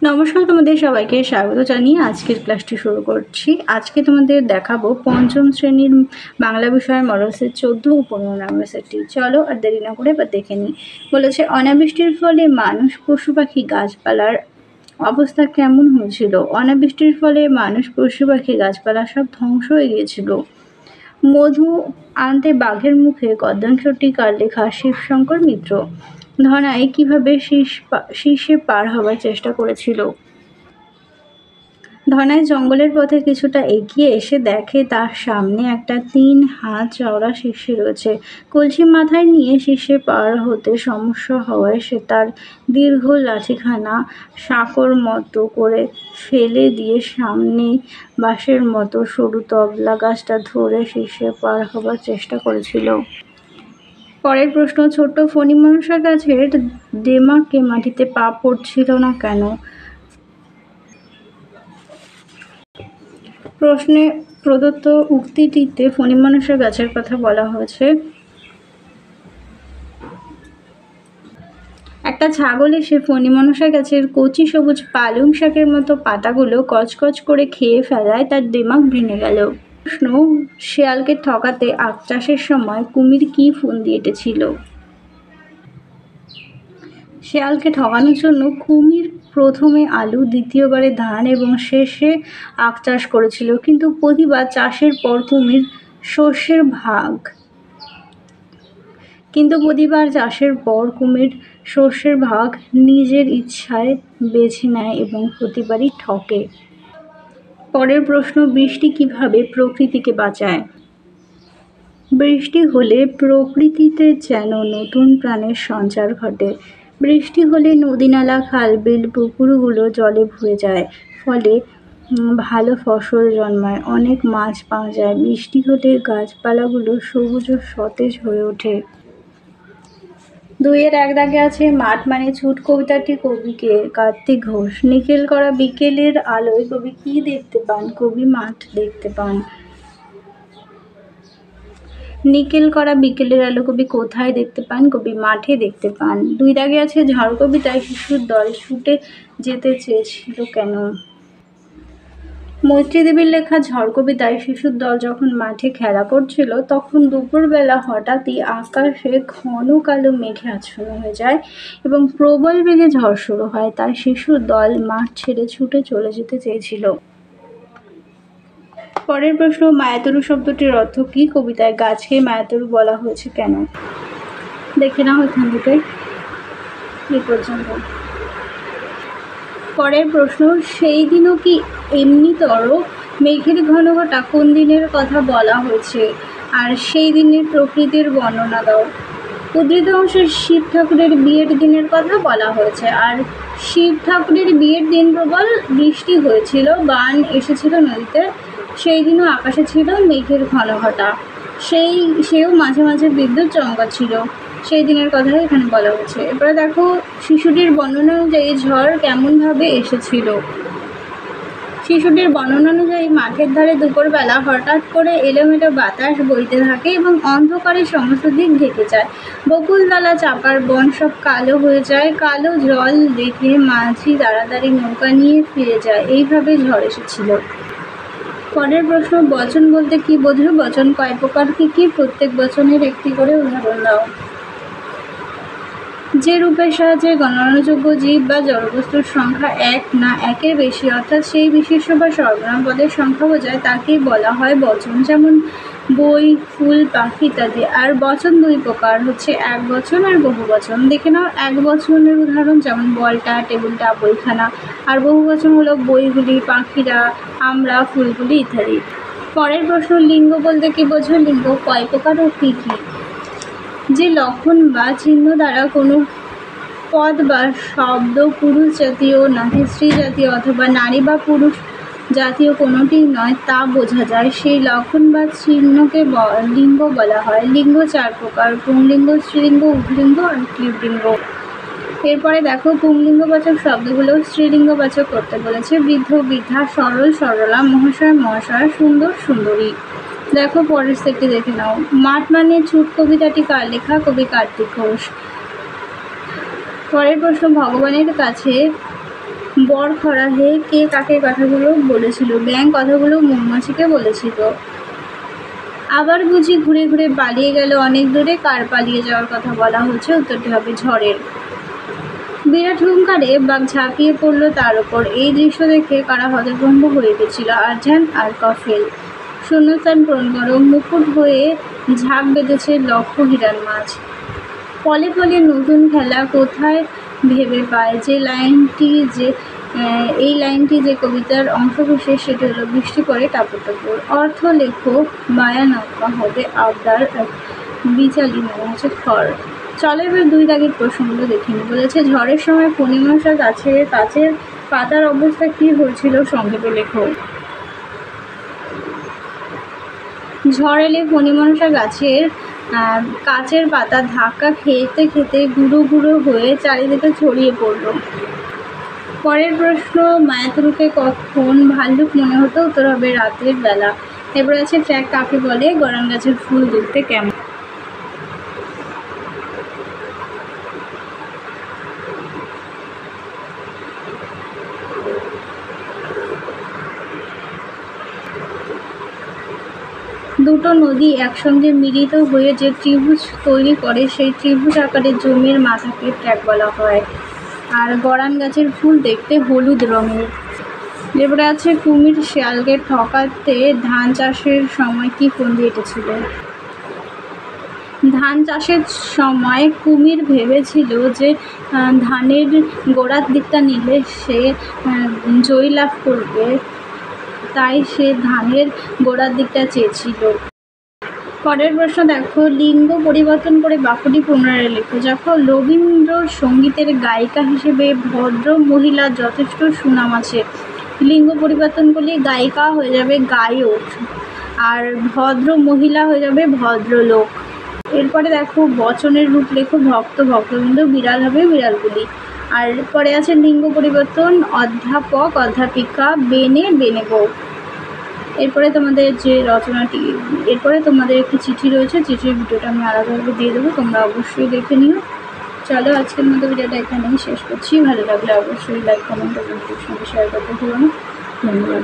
নমস্কার, তোমাদের সবাইকে স্বাগত জানিয়ে আজকের ক্লাসটি শুরু করছি। আজকে তোমাদের দেখাবো পঞ্চম শ্রেণীর বাংলা বিষয়ের মডেল সেট 14 ও 15 নম্বর সেটটি। চলো আর দেরি না করে এবার দেখে নিই। বলেছে, অনাবৃষ্টির ফলে মানুষ, পশু পাখি, গাছপালার অবস্থা কেমন হয়েছিল? অনাবৃষ্টির ফলে মানুষ, পশু পাখি, গাছপালা সব ধ্বংস হয়ে গিয়েছিল। মধু আনতে বাঘের মুখে গদ্যাংশটি কার লেখা? শিবশঙ্কর মিত্র। ধনাই কিভাবে শীর্ষে পার হওয়ার চেষ্টা করেছিল? ধনাই জঙ্গলের পথে কিছুটা এগিয়ে এসে দেখে তার সামনে একটা 3 হাত চওড়া শিষ্য রয়েছে। কলসি মাথায় নিয়ে শিষ্যে পার হতে সমস্যা হওয়ায় সে তার দীর্ঘ লাঠিখানা সাঁকোর মতো করে ফেলে দিয়ে সামনে বাঁশের মতো সরু তবলা গাছটা ধরে শিষ্যে পার হবার চেষ্টা করেছিল। পরের প্রশ্ন, ছোট্ট ফণিমনসা গাছের ডেমাকে মাটিতে পা পড়ছিল না কেন? প্রশ্নে প্রদত্ত উক্তিটিতে ফণিমনসা গাছের কথা বলা হয়েছে। একটা ছাগল এসে ফণিমনসা গাছের কচি সবুজ পালং শাকের মতো পাতাগুলো কচকচ করে খেয়ে ফেলায় তার দিমাগ ভেঙে গেল। প্রশ্ন, শেয়ালকে ঠকাতে আখ চাষের সময় কুমির কি ফন্দি এঁটেছিল? শেয়ালকে ঠকানোর জন্য কুমির প্রথমে আলু, দ্বিতীয়বারে ধান এবং শেষে আখ চাষ করেছিল, কিন্তু প্রতিবার চাষের পর কুমির শস্যের ভাগ নিজের ইচ্ছায় বেছে নেয় এবং প্রতিবারই ঠকে। পরের প্রশ্ন, বৃষ্টি কিভাবে প্রকৃতিকে বাঁচায়? বৃষ্টি হলে প্রকৃতিতে যেন নতুন প্রাণের সঞ্চার ঘটে। বৃষ্টি হলে নদী-নালা, খাল, বিল, পুকুরগুলো জলে ভরে যায়, ফলে ভালো ফসল জন্মায়, অনেক মাছ পাওয়া যায়। বৃষ্টি হলে গাছপালাগুলো সবুজ ও সতেজ হয়ে ওঠে। 2-এর 1 দাগে আছে, মাঠ মানে ছুট কবিতাটি কবিকে কার্তিক ঘোষ। নিকেল করা বিকেলের আলোয় কবি কি দেখতে পান? কবি মাঠ দেখতে পান। নিকেল করা বিকেলের আলো কবি কোথায় দেখতে পান? কবি মাঠে দেখতে পান। 2 দাগে আছে, ঝড় কবিতায় শিশুর দল ছুটে যেতে চেয়েছিল কেন? মৈত্রী দেবীর লেখা ঝড় কবিতায় শিশুর দল যখন মাঠে খেলা করছিল, তখন দুপুরবেলা হঠাৎই আকাশে ঘন কালো মেঘে আচ্ছন্ন হয়ে যায় এবং প্রবল বেগে ঝড় শুরু হয়। তাই শিশুর দল মাঠ ছেড়ে ছুটে চলে যেতে চেয়েছিল। পরের প্রশ্ন, মায়াতরু শব্দটির অর্থ কি? কবিতায় গাছকে মায়াতরু বলা হয়েছে কেন? দেখে নাও এখান থেকে এই পর্যন্ত। পরের প্রশ্ন, সেই দিনও কি এমনিতর মেঘের ঘন ঘটা কোন দিনের কথা বলা হয়েছে? আর সেই দিনের প্রকৃতির বর্ণনা দাও। উদ্ধৃত অংশে শিব ঠাকুরের বিয়ের দিনের কথা বলা হয়েছে। আর শিব ঠাকুরের বিয়ের দিন প্রবল বৃষ্টি হয়েছিল, বান এসেছিল নদীতে, সেই দিনও আকাশে ছিল মেঘের ঘন ঘটা, সেও মাঝে মাঝে বিদ্যুৎ চমকাচ্ছিল, সেই দিনের কথাই এখানে বলা হয়েছে। এবারে দেখো, শিশুটির বর্ণনা অনুযায়ী ঝড় কেমনভাবে এসেছিল। শিশুটির বর্ণনা অনুযায়ী মাঠের ধারে দুপুরবেলা হঠাৎ করে এলোমেলো বাতাস বইতে থাকে এবং অন্ধকারে সমস্ত দিক ঢেকে যায়। বকুলতলা, চাপার বন সব কালো হয়ে যায়। কালো জল দেখে মাঝি তাড়াতাড়ি নৌকা নিয়ে ফিরে যায়। এইভাবে ঝড় এসেছিল। পরের প্রশ্ন, বচন বলতে কি বোঝো? বচন কয় প্রকার, কি কি? প্রত্যেক বচনের একটি করে উদাহরণ দাও। যে রূপের সাহায্যে গণনাযোগ্য জীব বা জড়বস্তুর সংখ্যা 1 না 1-এর বেশি, অর্থাৎ সেই বিশেষ্য বা সর্বনাম পদের সংখ্যা বোঝায়, তাকেই বলা হয় বচন, যেমন বই, ফুল, পাখি ইত্যাদি। আর বচন 2 প্রকার, হচ্ছে এক বচন আর বহু বচন। দেখে নাও এক বচনের উদাহরণ, যেমন বলটা, টেবিলটা, বইখানা। আর বহু বচন হলো বইগুলি, পাখিরা, আমরা, ফুলগুলি ইত্যাদি। পরের প্রশ্ন, লিঙ্গ বলতে কি বোঝো? লিঙ্গ কয় প্রকার ও কী কী? যে লক্ষণ বা চিহ্ন দ্বারা কোনো পদ বা শব্দ পুরুষ জাতীয়, নাকি স্ত্রী জাতীয় অথবা নারী বা পুরুষ জাতীয় কোনোটি নয় তা বোঝা যায়, সেই লক্ষণ বা চিহ্নকে লিঙ্গ বলা হয়। লিঙ্গ 4 প্রকার, পুংলিঙ্গ, স্ত্রীলিঙ্গ, উদ্লিঙ্গ আর ক্লীবলিঙ্গ। এরপরে দেখো, পুংলিঙ্গবাচক শব্দগুলো স্ত্রীলিঙ্গবাচক করতে বলেছে। বৃদ্ধ, বৃদ্ধা, সরল, সরলা, মহাশয়, মহাশয়া, সুন্দর, সুন্দরী। দেখো পরের সেটটি দেখে নাও। মাঠ মানে ছুট কবিতাটি কার লেখা? কবি কার্তিক ঘোষ। পরের প্রশ্ন, ভগবানের কাছে বর খরা হে, কে কাকে কথাগুলো বলেছিল? ব্যাঙ কথাগুলো মৌমাছিকে বলেছিল। আবার বুঝি ঘুরে ঘুরে পালিয়ে গেল অনেক দূরে? কার পালিয়ে যাওয়ার কথা বলা হচ্ছে? উত্তরটি হবে ঝড়ের। বিরাট হুঙ্কারে বাঘ ঝাঁপিয়ে পড়ল তার ওপর। এই দৃশ্য দেখে কারা হতভম্ব হয়ে গেছিল? আরজান আর কফেল। শূন্যস্থান পূরণ করো। মুকুট হয়ে ঝাঁক বেঁধেছে লক্ষ হিরান মাছ। ফলে ফলে নতুন খেলা কোথায় ভেবে পায়? এই লাইনটি যে কবিতার অংশবিশেষ, সেটি হলো বৃষ্টি পড়ে টাপুর টাপুর। অর্থ লেখো। মায়া নৌকা হবে আবদার বিচালি মানে হচ্ছে খড়। চলো এবার 2 দাগের প্রশ্নগুলো দেখে নিই। বলেছে ঝড়ের সময় পূর্ণিমাশা গাছের পাতার অবস্থা কি হয়েছিল? সংক্ষেপে লেখো। ঝড় এলে ফণিমনসা গাছের কাচের পাতা ধাক্কা খেতে খেতে গুঁড়ো গুঁড়ো হয়ে চারিদিকে ছড়িয়ে পড়ল। পরের প্রশ্ন, মায়াতুরুকে কখন ভাল্লুক মনে হতো? উত্তর হবে রাতের বেলা। এরপর আছে ট্র্যাক কাকে বলে? গরান গাছের ফুল দেখতে কেমন? দুটো নদী একসঙ্গে মিলিত হয়ে যে ত্রিভুজ তৈরি করে, সেই ত্রিভুজ আকারের জমির মাথাকে ট্র্যাক বলা হয়। আর গরান গাছের ফুল দেখতে হলুদ রঙের। এরপরে আছে কুমির শিয়ালকে ঠকাতে ধান চাষের সময় কি ফন্দি এঁটেছিল? ধান চাষের সময় কুমির ভেবেছিল যে ধানের গোড়ার দিকটা নিলে সে জয় লাভ করবে, তাই সে ধানের গোড়ার দিকটা চেয়েছিল। পরের প্রশ্ন দেখো, লিঙ্গ পরিবর্তন করে বাক্যটি পুনরায় লেখো। যখন রবীন্দ্রসঙ্গীতের গায়িকা হিসেবে ভদ্র মহিলার যথেষ্ট সুনাম আছে। লিঙ্গ পরিবর্তন করলে গায়িকা হয়ে যাবে গায়ক, আর ভদ্র মহিলা হয়ে যাবে ভদ্রলোক। এরপরে দেখো বচনের রূপ লেখো। ভক্ত ভক্তবৃন্দ, বিড়াল হবে বিড়ালগুলি। আর পরে আছে লিঙ্গ পরিবর্তন, অধ্যাপক অধ্যাপিকা, বেনে বেনে বউ। এরপরে তোমাদের যে রচনাটি, এরপরে তোমাদের একটি চিঠি রয়েছে, চিঠির ভিডিওটা আমি আলাদাভাবে দিয়ে দেবো, তোমরা অবশ্যই দেখে নিও। চলো আজকের মতো ভিডিওটা এখানেই শেষ করছি। ভালো লাগলে অবশ্যই লাইক কমেন্ট এবং শেয়ার করতে ভুলো না। ধন্যবাদ।